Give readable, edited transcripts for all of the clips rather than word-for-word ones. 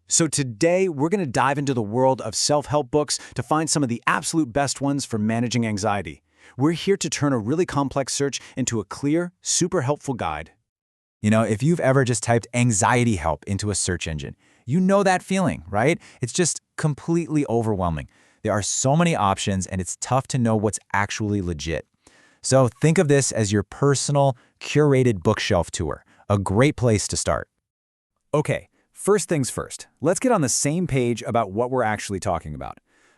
So today, we're going to dive into the world of self-help books to find some of the absolute best ones for managing anxiety. We're here to turn a really complex search into a clear, super helpful guide. If you've ever just typed anxiety help into a search engine, you know that feeling, right? It's just completely overwhelming. There are so many options, and it's tough to know what's actually legit. So think of this as your personal, curated bookshelf tour, a great place to start. Okay, first things first, let's get on the same page about what we're actually talking about.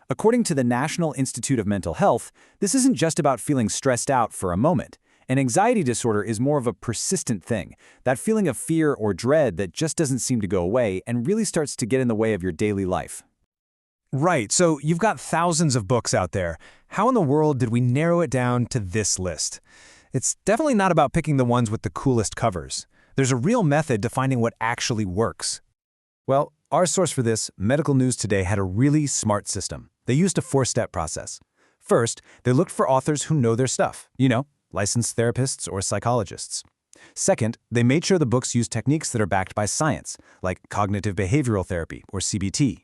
According to the National Institute of Mental Health, this isn't just about feeling stressed out for a moment. An anxiety disorder is more of a persistent thing, that feeling of fear or dread that just doesn't seem to go away and really starts to get in the way of your daily life. Right, so you've got thousands of books out there. How in the world did we narrow it down to this list? It's definitely not about picking the ones with the coolest covers. There's a real method to finding what actually works. Well, our source for this, Medical News Today, had a really smart system. They used a 4-step process. First, they looked for authors who know their stuff, licensed therapists or psychologists. Second, they made sure the books use techniques that are backed by science, like cognitive behavioral therapy or CBT.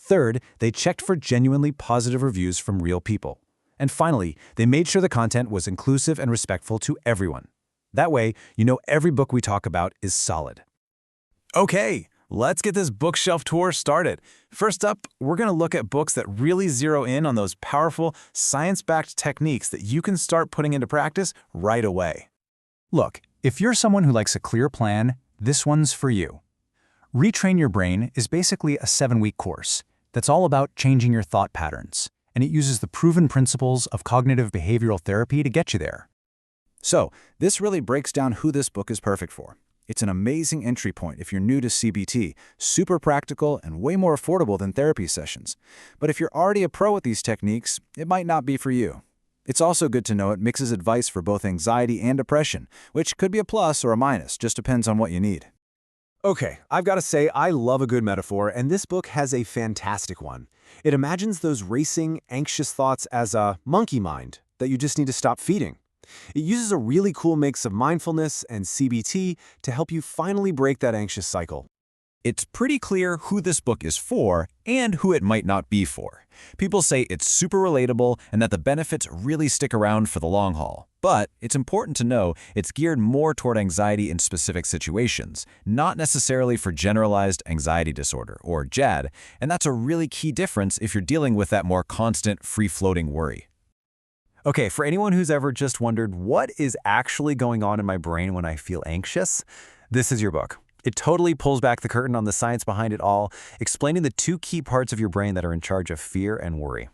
Third, they checked for genuinely positive reviews from real people. And finally, they made sure the content was inclusive and respectful to everyone. That way, every book we talk about is solid. Okay, let's get this bookshelf tour started. First up, we're going to look at books that really zero in on those powerful, science-backed techniques that you can start putting into practice right away. Look, if you're someone who likes a clear plan, this one's for you. Retrain Your Brain is basically a 7-week course that's all about changing your thought patterns, and it uses the proven principles of cognitive behavioral therapy to get you there. So, this really breaks down who this book is perfect for. It's an amazing entry point if you're new to CBT, super practical and way more affordable than therapy sessions. But if you're already a pro at these techniques, it might not be for you. It's also good to know it mixes advice for both anxiety and depression, which could be a plus or a minus, just depends on what you need. Okay, I've got to say I love a good metaphor, and this book has a fantastic one. It imagines those racing, anxious thoughts as a monkey mind that you just need to stop feeding. It uses a really cool mix of mindfulness and CBT to help you finally break that anxious cycle. It's pretty clear who this book is for and who it might not be for. People say it's super relatable and that the benefits really stick around for the long haul. But it's important to know it's geared more toward anxiety in specific situations, not necessarily for generalized anxiety disorder, or GAD, and that's a really key difference if you're dealing with that more constant, free-floating worry. Okay, for anyone who's ever just wondered what is actually going on in my brain when I feel anxious, this is your book. It totally pulls back the curtain on the science behind it all, explaining the 2 key parts of your brain that are in charge of fear and worry.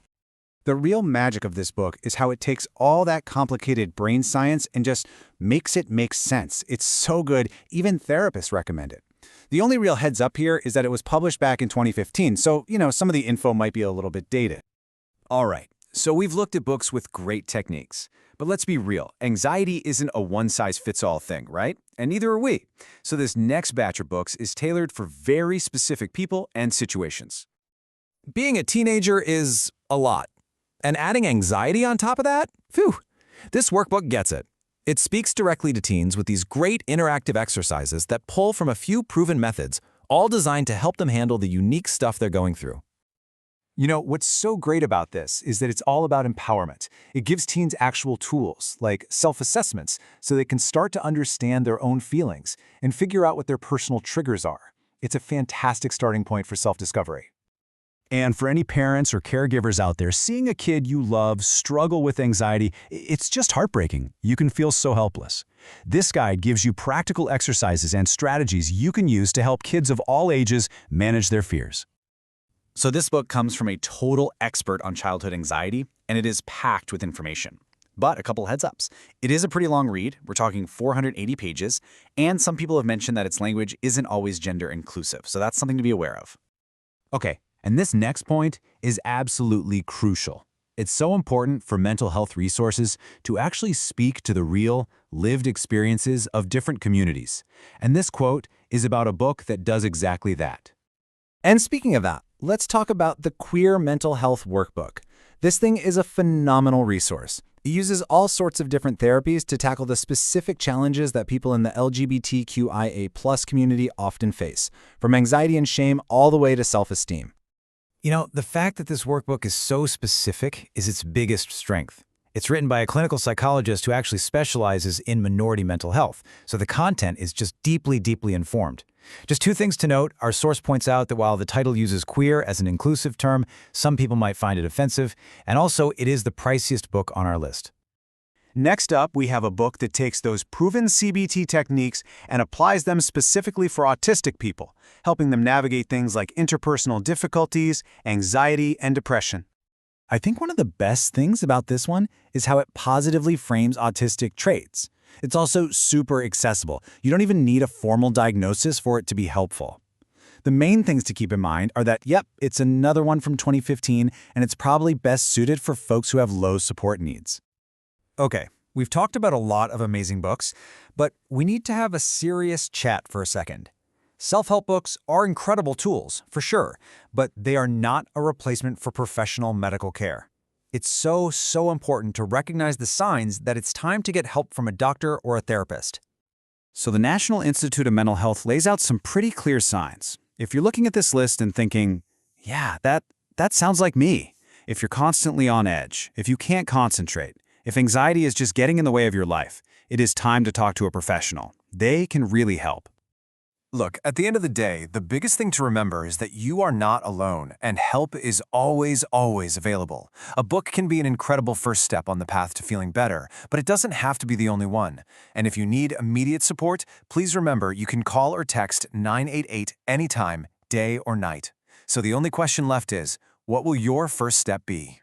The real magic of this book is how it takes all that complicated brain science and just makes it make sense. It's so good, even therapists recommend it. The only real heads up here is that it was published back in 2015, so, some of the info might be a little bit dated. All right, so we've looked at books with great techniques. But let's be real, anxiety isn't a one-size-fits-all thing, right? And neither are we. So this next batch of books is tailored for very specific people and situations. Being a teenager is a lot. And adding anxiety on top of that? Phew! This workbook gets it. It speaks directly to teens with these great interactive exercises that pull from a few proven methods, all designed to help them handle the unique stuff they're going through. What's so great about this is that it's all about empowerment. It gives teens actual tools, like self-assessments, so they can start to understand their own feelings and figure out what their personal triggers are. It's a fantastic starting point for self-discovery. And for any parents or caregivers out there, seeing a kid you love struggle with anxiety, it's just heartbreaking. You can feel so helpless. This guide gives you practical exercises and strategies you can use to help kids of all ages manage their fears. So this book comes from a total expert on childhood anxiety, and it is packed with information. But a couple heads ups. It is a pretty long read. We're talking 480 pages, and some people have mentioned that its language isn't always gender inclusive, so that's something to be aware of. Okay, and this next point is absolutely crucial. It's so important for mental health resources to actually speak to the real, lived experiences of different communities. And this quote is about a book that does exactly that. And speaking of that, let's talk about the Queer Mental Health Workbook. This thing is a phenomenal resource. It uses all sorts of different therapies to tackle the specific challenges that people in the LGBTQIA+ community often face, from anxiety and shame all the way to self-esteem. You know, the fact that this workbook is so specific is its biggest strength. It's written by a clinical psychologist who actually specializes in minority mental health, so the content is just deeply, deeply informed. Just two things to note. Our source points out that while the title uses queer as an inclusive term, some people might find it offensive, and also it is the priciest book on our list. Next up, we have a book that takes those proven CBT techniques and applies them specifically for autistic people, helping them navigate things like interpersonal difficulties, anxiety, and depression. I think one of the best things about this one is how it positively frames autistic traits. It's also super accessible. You don't even need a formal diagnosis for it to be helpful. The main things to keep in mind are that, yep, it's another one from 2015, and it's probably best suited for folks who have low support needs. Okay, we've talked about a lot of amazing books, but we need to have a serious chat for a second. Self-help books are incredible tools, for sure, but they are not a replacement for professional medical care. It's so important to recognize the signs that it's time to get help from a doctor or a therapist. So the National Institute of Mental Health lays out some pretty clear signs. If you're looking at this list and thinking, yeah, that sounds like me. If you're constantly on edge, if you can't concentrate, if anxiety is just getting in the way of your life, it is time to talk to a professional. They can really help. Look, at the end of the day, the biggest thing to remember is that you are not alone, and help is always available. A book can be an incredible first step on the path to feeling better, but it doesn't have to be the only one. And if you need immediate support, please remember you can call or text 988 anytime, day or night. So the only question left is, what will your first step be?